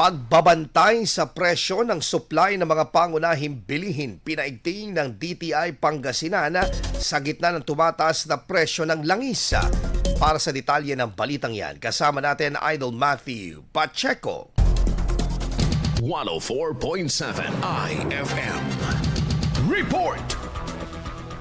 Pagbabantay sa presyo ng supply ng mga pangunahing bilihin pinaigting ng DTI Pangasinan sa gitna ng tumataas na presyo ng langis. Para sa detalye ng balitang yan, kasama natin Idol Matthew Pacheco. 104.7 IFM Report.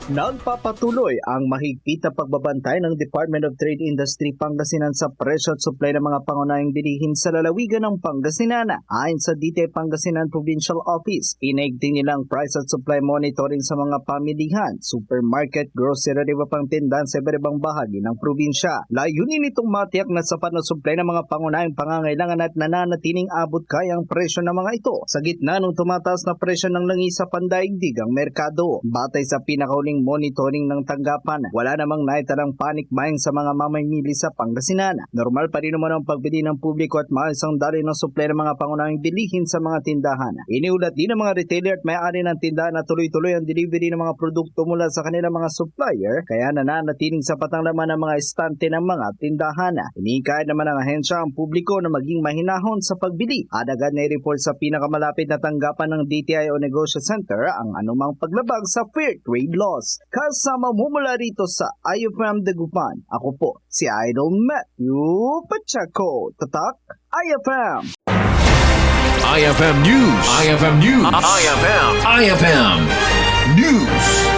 Nagpapatuloy ang mahigpit na pagbabantay ng Department of Trade Industry Pangasinan sa presyo at supply ng mga pangunahing bilihin sa lalawigan ng Pangasinan. Ayon sa DTI Pangasinan Provincial Office, inaigting nila ang price at supply monitoring sa mga pamilihan, supermarket, grocery at iba pang tindahan sa iba't-ibang bahagi ng probinsya. Layunin nitong matiyak na sapat na supply ng mga pangunahing pangangailangan at nananatiling abot kaya ang presyo ng mga ito sa gitna ng tumataas na presyo ng langis sa pandaigdigang merkado. Batay sa pinakauling monitoring ng tanggapan, wala namang naitalang panic buying sa mga mamimili sa Pangasinan. Normal pa rin naman ang pagbili ng publiko at maayos ang daloy ng supply ng mga pangunahing bilihin sa mga tindahan. Iniulat din ng mga retailer at may-ari ng tindahan na tuloy-tuloy ang delivery ng mga produkto mula sa kanilang mga supplier, kaya nananatiling sapat ang laman ng mga estante ng mga tindahan. Inikahit naman ng ahensya ang publiko na maging mahinahon sa pagbili at agad na i-report sa pinakamalapit na tanggapan ng DTI o Negosyo Center ang anumang paglabag sa fair trade laws. Kasama mo mula rito sa IFM Dagupan, ako po si Idol Matthew Pacheco. Tatak IFM! IFM News. IFM News. IFM News.